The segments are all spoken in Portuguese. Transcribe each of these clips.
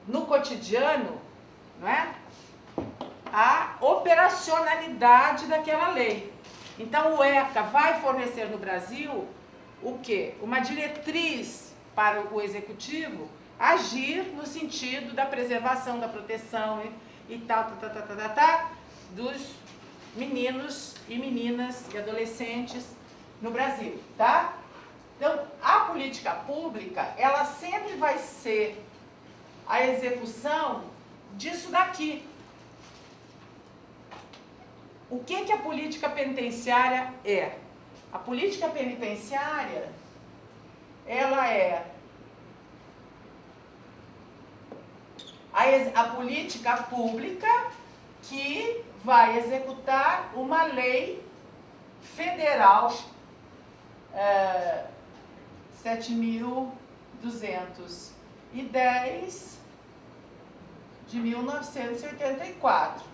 no cotidiano, não é? A operacionalidade daquela lei. Então o ECA vai fornecer no Brasil o quê? Uma diretriz para o executivo agir no sentido da preservação, da proteção e tal, dos meninos e meninas e adolescentes no Brasil, tá? Então, a política pública, ela sempre vai ser a execução disso daqui. O que a política penitenciária é? A política penitenciária, ela é a política pública que vai executar uma lei federal 7.210 de 1984.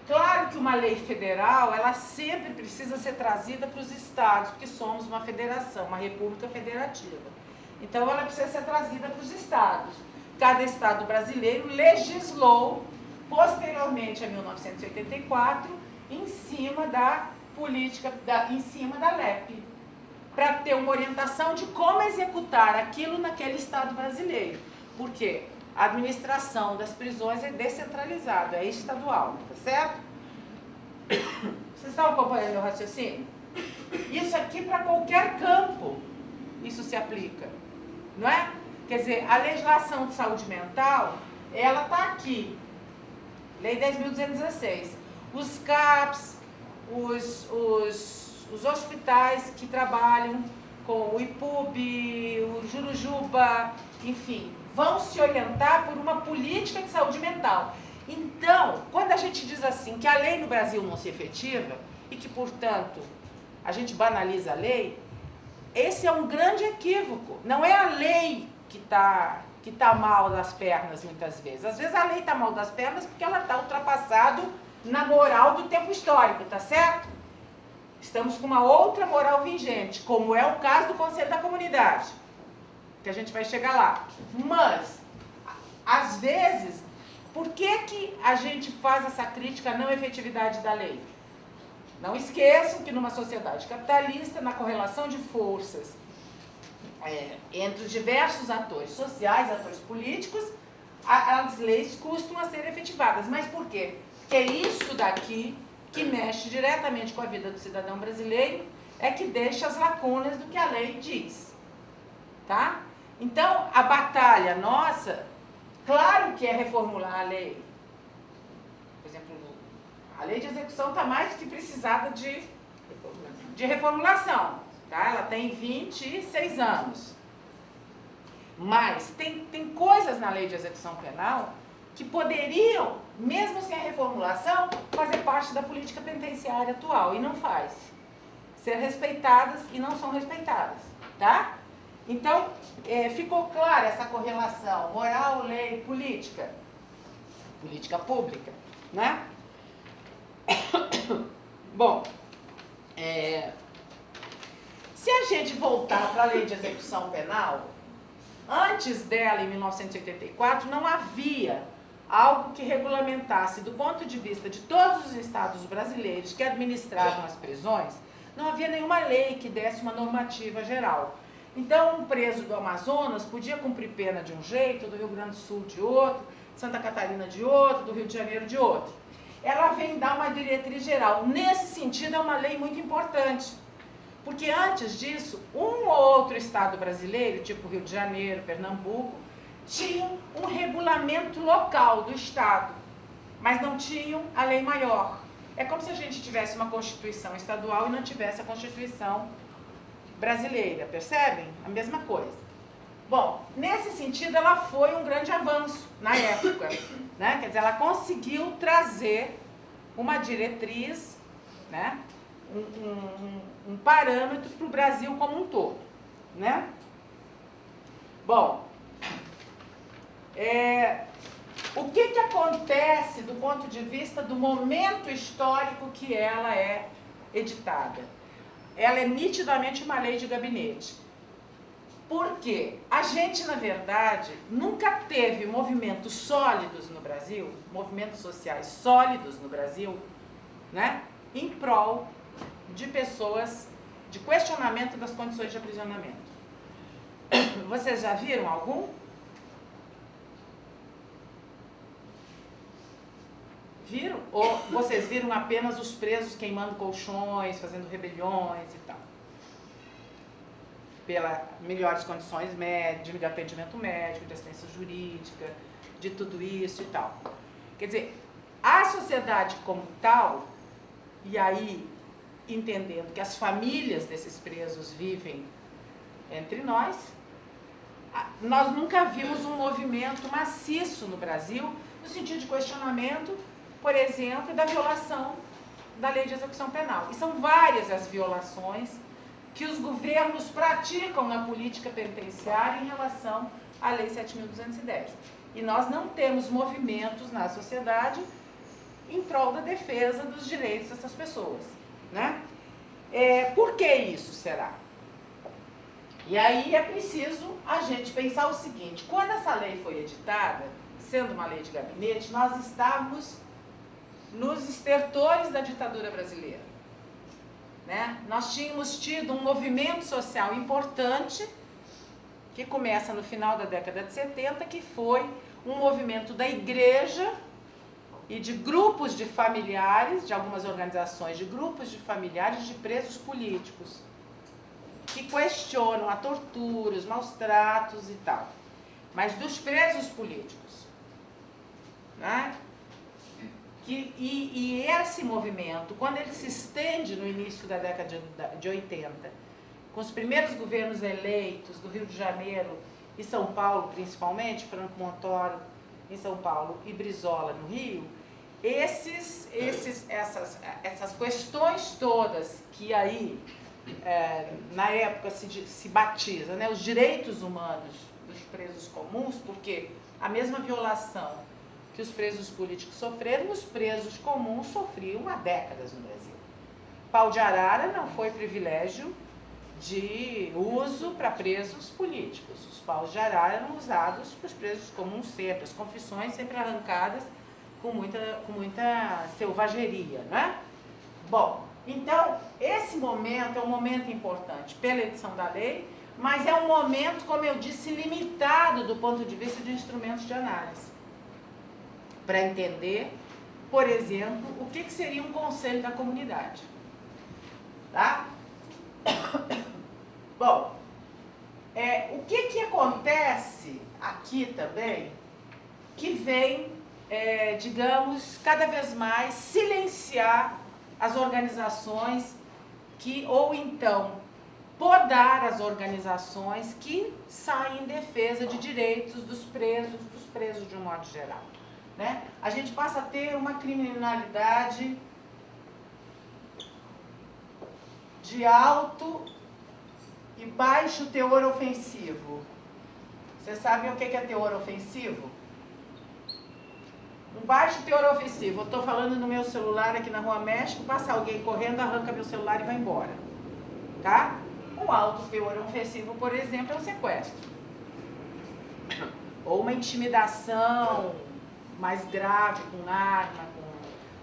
Claro que uma lei federal, ela sempre precisa ser trazida para os estados, porque somos uma federação, uma república federativa. Então, ela precisa ser trazida para os estados. Cada estado brasileiro legislou, posteriormente a 1984, em cima da política, em cima da LEP, para ter uma orientação de como executar aquilo naquele estado brasileiro. Por quê? A administração das prisões é descentralizada, é estadual, tá certo? Vocês estão acompanhando meu raciocínio? Isso aqui para qualquer campo, isso se aplica, não é? Quer dizer, a legislação de saúde mental, ela está aqui, Lei 10.216. Os CAPs, os hospitais que trabalham com o IPUB, o Jurujuba, enfim, vão se orientar por uma política de saúde mental. Então, quando a gente diz assim que a lei no Brasil não se efetiva e que, portanto, a gente banaliza a lei, esse é um grande equívoco. Não é a lei que tá mal das pernas muitas vezes. Às vezes a lei está mal das pernas porque ela está ultrapassada na moral do tempo histórico, tá certo? Estamos com uma outra moral vigente, como é o caso do Conselho da Comunidade, que a gente vai chegar lá. Mas, às vezes, por que a gente faz essa crítica à não efetividade da lei? Não esqueçam que numa sociedade capitalista, na correlação de forças entre os diversos atores sociais, atores políticos, as leis costumam ser efetivadas. Mas por quê? Porque é isso daqui que mexe diretamente com a vida do cidadão brasileiro, é que deixa as lacunas do que a lei diz. Tá? Então, a batalha nossa, claro que é reformular a lei. Por exemplo, a lei de execução está mais do que precisada de reformulação. Tá? Ela tem 26 anos. Mas tem coisas na lei de execução penal que poderiam, mesmo sem a reformulação, fazer parte da política penitenciária atual. E não faz. Ser respeitadas e não são respeitadas. Tá? Então, ficou clara essa correlação, moral, lei, política. Política pública, né? Bom, se a gente voltar para a lei de execução penal, antes dela, em 1984, não havia algo que regulamentasse, do ponto de vista de todos os estados brasileiros que administravam as prisões, não havia nenhuma lei que desse uma normativa geral. Então, um preso do Amazonas podia cumprir pena de um jeito, do Rio Grande do Sul de outro, Santa Catarina de outro, do Rio de Janeiro de outro. Ela vem dar uma diretriz geral. Nesse sentido, é uma lei muito importante. Porque antes disso, um ou outro estado brasileiro, tipo Rio de Janeiro, Pernambuco, tinham um regulamento local do estado, mas não tinham a lei maior. É como se a gente tivesse uma Constituição estadual e não tivesse a Constituição brasileira, percebem? A mesma coisa. Bom, nesse sentido, ela foi um grande avanço na época, né? Quer dizer, ela conseguiu trazer uma diretriz, né? Um parâmetro para o Brasil como um todo, né? Bom, o que acontece do ponto de vista do momento histórico que ela é editada? Ela é nitidamente uma lei de gabinete. Porque a gente, na verdade, nunca teve movimentos sólidos no Brasil, movimentos sociais sólidos no Brasil, né, em prol de pessoas, de questionamento das condições de aprisionamento. Vocês já viram algum? Viram? Ou vocês viram apenas os presos queimando colchões, fazendo rebeliões e tal? Pela melhores condições médicas, de atendimento médico, de assistência jurídica, de tudo isso e tal. Quer dizer, a sociedade como tal, e aí entendendo que as famílias desses presos vivem entre nós nunca vimos um movimento maciço no Brasil no sentido de questionamento, por exemplo, da violação da lei de execução penal. E são várias as violações que os governos praticam na política penitenciária em relação à Lei 7.210. E nós não temos movimentos na sociedade em prol da defesa dos direitos dessas pessoas, né? Por que isso será? E aí é preciso a gente pensar o seguinte: quando essa lei foi editada, sendo uma lei de gabinete, nós estávamos nos estertores da ditadura brasileira, né? Nós tínhamos tido um movimento social importante, que começa no final da década de 70, que foi um movimento da igreja e de grupos de familiares, de algumas organizações, de grupos de familiares de presos políticos, que questionam a tortura, os maus tratos e tal, mas dos presos políticos, né? E esse movimento, quando ele se estende no início da década de 80, com os primeiros governos eleitos do Rio de Janeiro e São Paulo, principalmente, Franco Montoro em São Paulo e Brizola no Rio, essas questões todas que aí, na época, se batiza, né, os direitos humanos dos presos comuns, porque a mesma violação que os presos políticos sofreram, os presos comuns sofriam há décadas no Brasil. Pau de arara não foi privilégio de uso para presos políticos. Os paus de arara eram usados para os presos comuns sempre, as confissões sempre arrancadas com muita selvageria, né? Bom, então, esse momento é um momento importante pela edição da lei, mas é um momento, como eu disse, limitado do ponto de vista de instrumentos de análise. Para entender, por exemplo, o que seria um conselho da comunidade. Tá? Bom, o que acontece aqui também, que vem, digamos, cada vez mais silenciar as organizações ou então podar as organizações que saem em defesa de direitos dos presos de um modo geral. Né? A gente passa a ter uma criminalidade de alto e baixo teor ofensivo. Vocês sabem o que é teor ofensivo? Um baixo teor ofensivo. Eu estou falando no meu celular aqui na Rua México, passa alguém correndo, arranca meu celular e vai embora. Tá? Um alto teor ofensivo, por exemplo, é um sequestro. Ou uma intimidação mais grave, com arma, com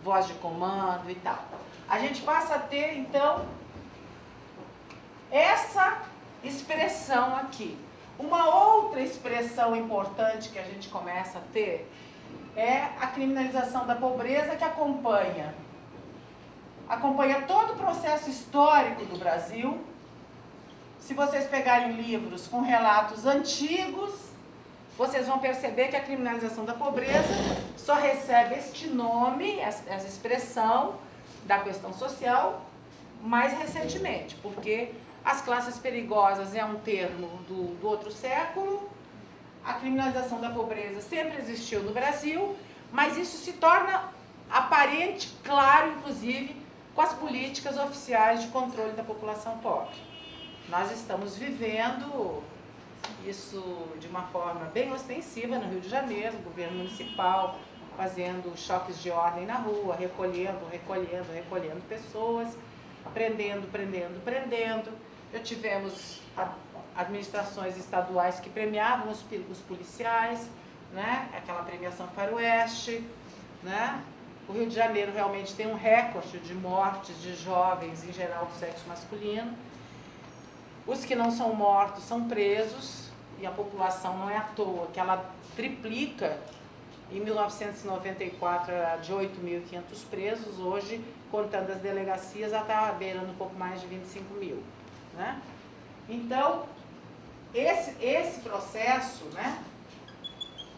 voz de comando e tal. A gente passa a ter, então, essa expressão aqui. Uma outra expressão importante que a gente começa a ter é a criminalização da pobreza, que acompanha todo o processo histórico do Brasil. Se vocês pegarem livros com relatos antigos, vocês vão perceber que a criminalização da pobreza só recebe este nome, essa expressão da questão social, mais recentemente, porque as classes perigosas é um termo do outro século, a criminalização da pobreza sempre existiu no Brasil, mas isso se torna aparente, claro, inclusive, com as políticas oficiais de controle da população pobre. Nós estamos vivendo isso de uma forma bem ostensiva no Rio de Janeiro, o governo municipal fazendo choques de ordem na rua, recolhendo pessoas, prendendo. Já tivemos administrações estaduais que premiavam os policiais, né? Aquela premiação faroeste, né? O Rio de Janeiro realmente tem um recorde de mortes de jovens, em geral do sexo masculino. Os que não são mortos são presos, e a população não é à toa, que ela triplica. Em 1994 era de 8.500 presos, hoje, contando as delegacias, já está beirando um pouco mais de 25.000. Né? Então, esse processo, né,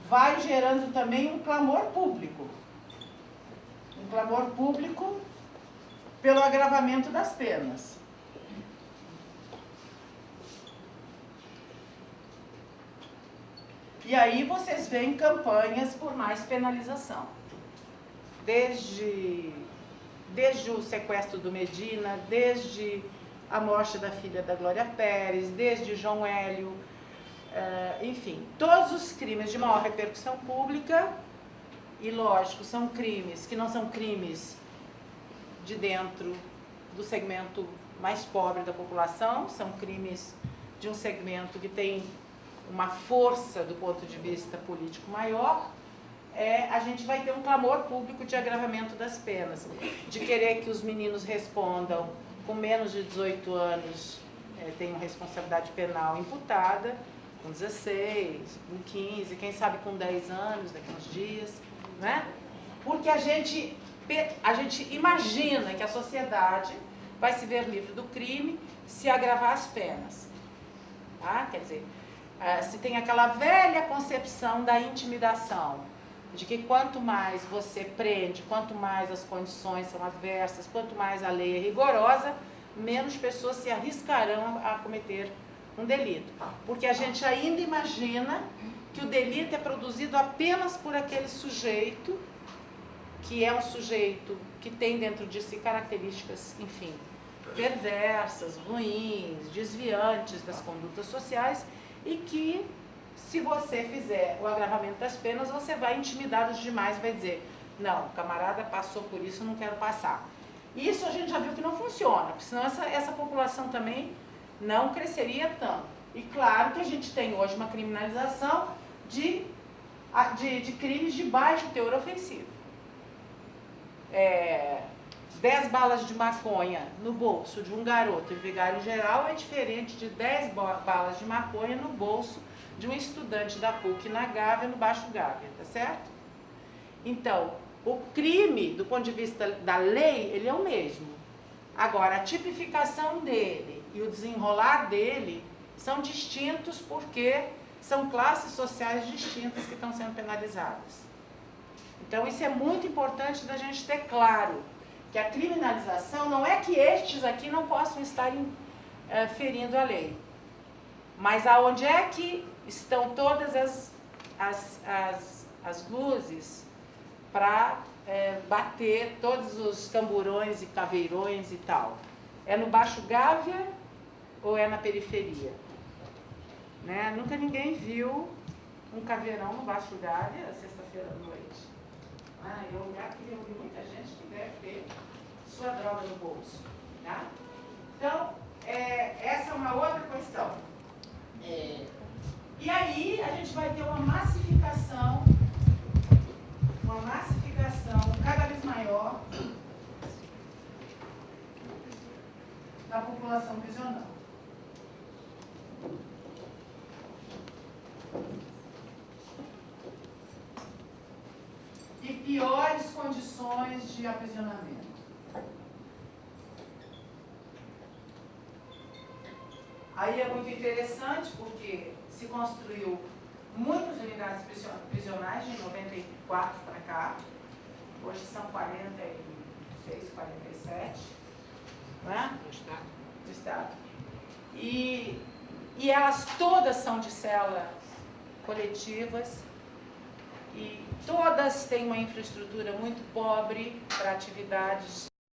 vai gerando também um clamor público. Um clamor público pelo agravamento das penas. E aí vocês veem campanhas por mais penalização. Desde o sequestro do Medina, desde a morte da filha da Glória Pérez, desde João Hélio, enfim, todos os crimes de maior repercussão pública, e lógico, são crimes que não são crimes de dentro do segmento mais pobre da população, são crimes de um segmento que tem uma força do ponto de vista político maior, a gente vai ter um clamor público de agravamento das penas, de querer que os meninos respondam com menos de 18 anos, tenham responsabilidade penal imputada, com 16, com 15, quem sabe com 10 anos, daqui a uns dias, né? Porque a gente imagina que a sociedade vai se ver livre do crime se agravar as penas. Tá? Quer dizer, se tem aquela velha concepção da intimidação, de que quanto mais você prende, quanto mais as condições são adversas, quanto mais a lei é rigorosa, menos pessoas se arriscarão a cometer um delito. Porque a gente ainda imagina que o delito é produzido apenas por aquele sujeito, que é um sujeito que tem dentro de si características, enfim, perversas, ruins, desviantes das condutas sociais, e que, se você fizer o agravamento das penas, você vai intimidar os demais, vai dizer, não, o camarada passou por isso, eu não quero passar. Isso a gente já viu que não funciona, porque senão essa população também não cresceria tanto. E claro que a gente tem hoje uma criminalização de crimes de baixo teor ofensivo. 10 balas de maconha no bolso de um garoto em Vigário Geral é diferente de 10 balas de maconha no bolso de um estudante da PUC na Gávea, no Baixo Gávea, tá certo? Então, o crime, do ponto de vista da lei, ele é o mesmo. Agora, a tipificação dele e o desenrolar dele são distintos porque são classes sociais distintas que estão sendo penalizadas. Então, isso é muito importante da gente ter claro, que a criminalização não é que estes aqui não possam estar ferindo a lei, mas aonde é que estão todas as luzes para bater todos os camburões e caveirões e tal? É no Baixo Gávea ou é na periferia? Né? Nunca ninguém viu um caveirão no Baixo Gávea, sexta-feira à noite. Eu vi muita gente que deve ter sua droga no bolso. Tá? Então, essa é uma outra questão. E aí a gente vai ter uma massificação cada vez maior da população prisional. E piores condições de aprisionamento. Aí é muito interessante porque se construiu muitas unidades prisionais de 94 para cá, hoje são 46, 47, né? Do Estado. E elas todas são de cela coletivas, e todas têm uma infraestrutura muito pobre para atividades